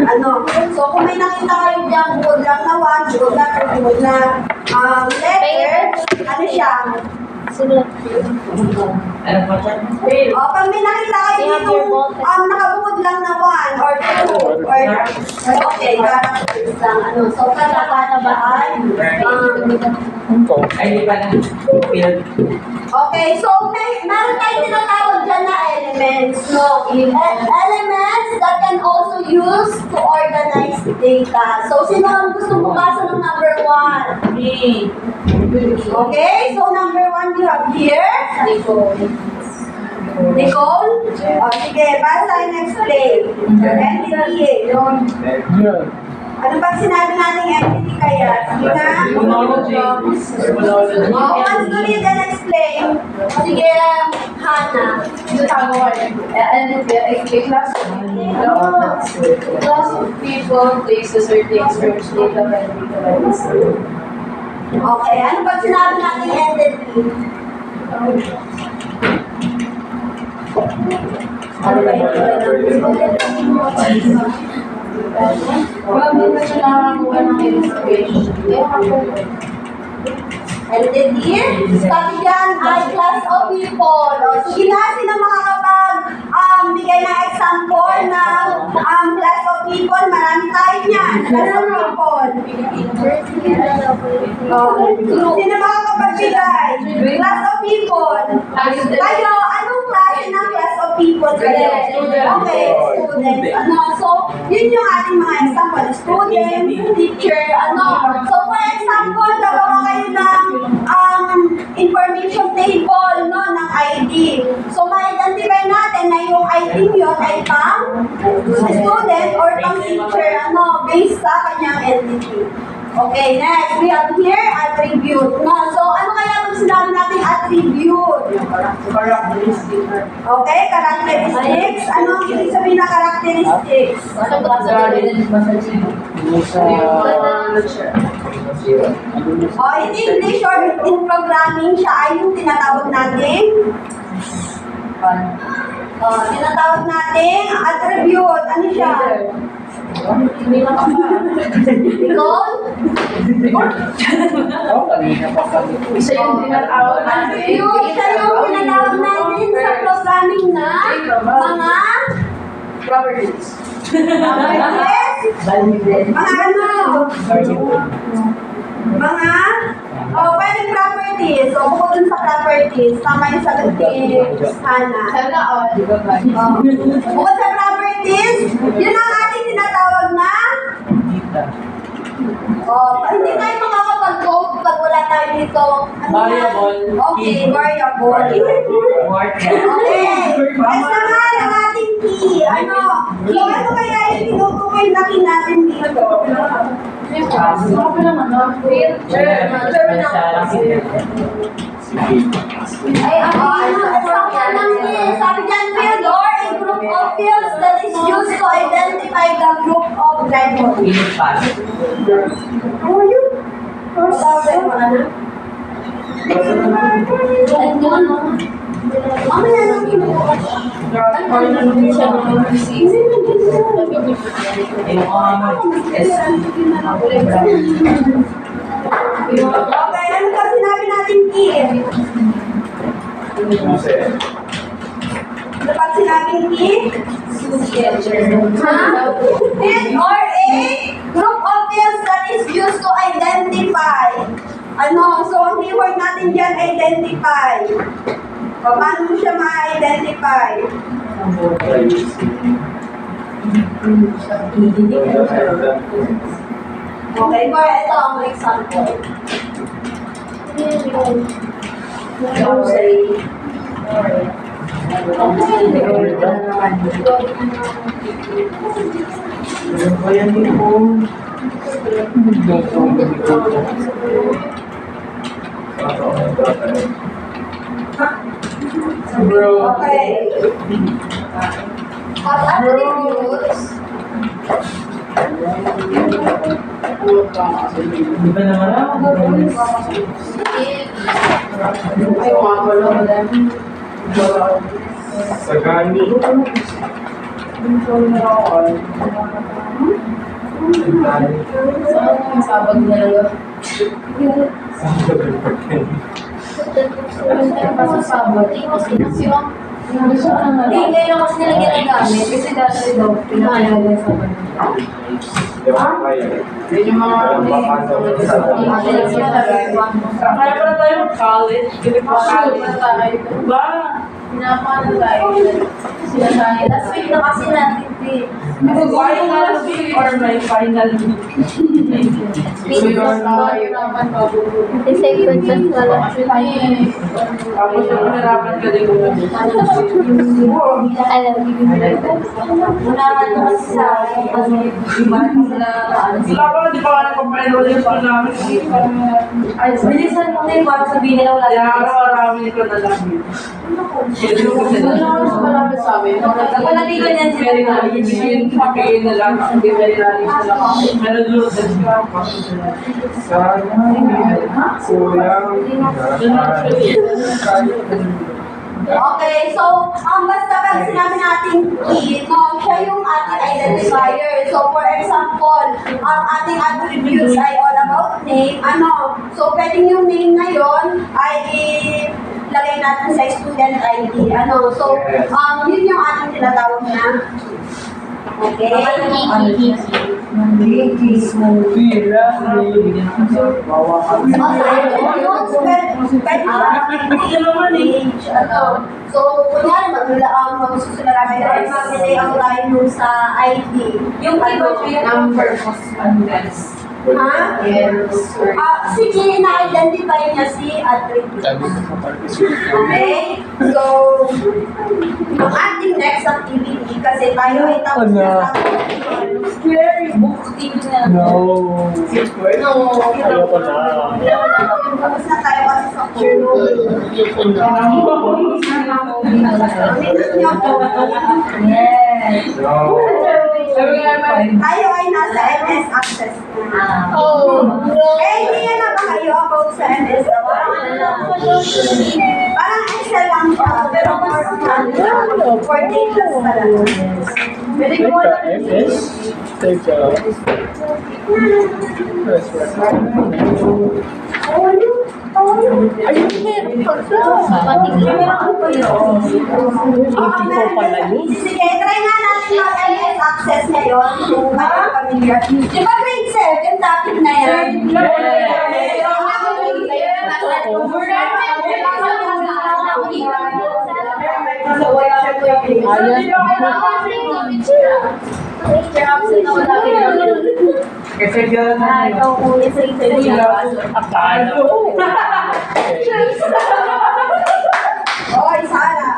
Ano? So, kung may nakita kayo dyan, bukod lang na 1, bukod na 2, bukod na letter, ano siya? Pag may nakita kayo dito, nakabukod lang na 1 or 2, or, okay, characters lang. Ano? So, katakana ba ay? Okay, so meron tayong tinatawag dyan na elements, no? Elements that can also use to organize data. So, sino ang gusto bumasa ng number 1? Me. Okay, so number 1 we have here. Nicole? O, sige, basa and explain. Entity. Ano ba sinabi nating entity kaya? Sige na. Once to read and explain. Sige, Hannah. A class of people, places, or things which data can be divided. Okay, ano ba sinabi nating entity? Ano ba ito? Hindi ko siya nakakuha ng illustration. Entity? Sabi dyan ay class of people. O, sige na, sino bigay ng example ng class of people? Marami tayo niyan. Class of people. Sino makakapagbigay? Class of people. Kayo, anong klase ng class of people kayo? Okay, students. So, yun yung ating mga example. Students, teacher, So, for example, gagawa kayo ng information table, no, ng ID. So, ma-identify natin na yung ID yun ay pang student or pang teacher, based sa kanyang entity. Okay, next, we have here attribute. No? So, ano kaya pag sinabi natin attribute? Okay, characteristics. Ano ang ibig sabihin na characteristics? In English or in programming, siya ay yung tinatawag natin attribute. Ano siya? Nicole? Isa yung tinatawag natin. Attribute, siya yung tinatawag natin sa programming na mga Properties. Pwedeng properties. So, bukod dun sa properties, tama yung sagot ni Hannah. Sana all. Bukod sa properties, yun ang ating tinatawag na hindi tayo makakapag-code pag wala tayo dito. Variable. Okay, variable. Okay. Next naman ang ating key. So, ano kaya yung tinutukoy na key natin dito? Ako naman, no? Example ng key. Sabi dyan, field or a group of fields that is used to identify the group of letters. How are you? Mamaya lang kinukuha. Okay, ano ka sinabi natin key? Ano pa sinabing key? Field or a group of fields that is used to identify. So ang keyword natin dyan, identify. Paano mo siya ma-identify? Okay, ito ang example. Okay. At attributes. Di ba naman Sagani. Sabag na lang. Pasok sabag. Hindi, ngayon kasi nila ginagamit. Kasi dati daw, pinakalaga sa Yun yung mga Kaya pala tayo mag-college. Hindi pa Ba? Pinapaano tayo. Sinasabi. Last week na kasi natin. Final week or my final week? Tapos yung pinarapan ka din mo. Sila pa, di pa ka nagpapayro yung pa namin. Ay, bilisan mo na yung para sabihin nila wala Kaya araw-arawin ko na lang yun. Wala din ganyan sila. Very nice. Yung pakiin na lang. Hindi very nice na lang. Pero lutas ka. Okay, so, basta pag sinabi natin key, no, siya yung ating identifier. So, for example, ang ating attributes ay all about name. Ano? So, pwedeng yung name na yon ay lagay natin sa student ID. Ano? So, yun yung ating tinatawag na. Okay? So, kunyari, magsusulat tayo or mag-relay ang tayo nun sa ID. Yung Number of students. ha? Sige, na-identify niya si attribute. Okay? So, ang ating next activity, kasi tayo ay tapos na sa No. Ayoko na. tapos na tayo kasi sa Yes. Tayo ay nasa MS Access na. Hindi yan na ba kayo about sa MS? Parang Excel lang siya, pero mas for data pala. Pwede ko mo lang. MS? Take a... Ayun, meron pa siya. Sige, try nga natin mag-MS Access ngayon. Kung kayo familiar. Di ba grade 7 topic na yan? Kasi gano'n na Oy, Sara.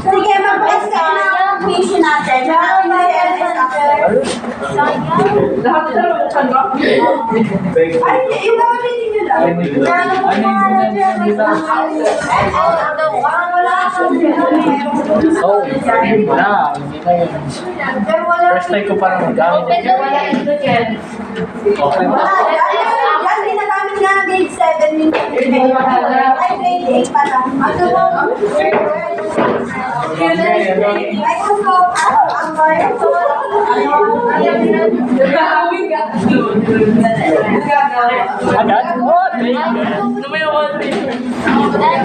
Sige, mag-press ka na ang quiz natin. Marami na si MS Access. lahat na lang buksan ba? Ay, yung gagamitin nyo lang. Parang wala kang Oh, ayun na. Hindi na yun. First time ko parang magamit. Okay. Wala. Yan, ginagamit nga ng grade 7 yung ay grade 8 pa lang. Ano ba? Ay, gusto. Ang bayan. Agad? Oh, thank you. Ano ba yung one thing? Ay,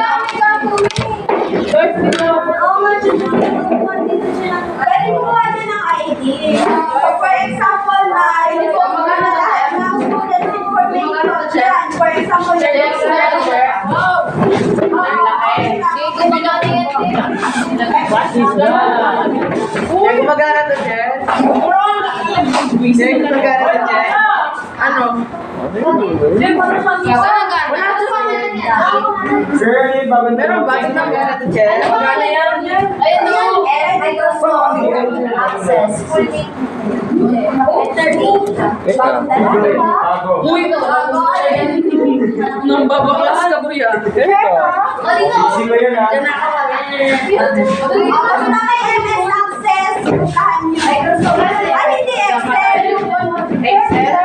nakita mo. Pwede kumuha din ng ID. So, for example, na uniform mo na lahat ng student information dyan. For example, What is that? Gumagana to, Jen? Hindi, nag-aaral siya. Ano? Wala ko sa Meron ba? Nag-aaral siya. Magkano yan? Ayun na. Access. Full name. 30. Uy, nang babaklas ka po yan. Ako na may MS Access. Puntahan niyo. Ay, hindi Excel. Excel?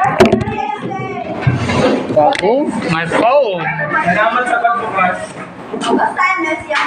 My phone. Salamat sa pagbukas. Basta MS yan.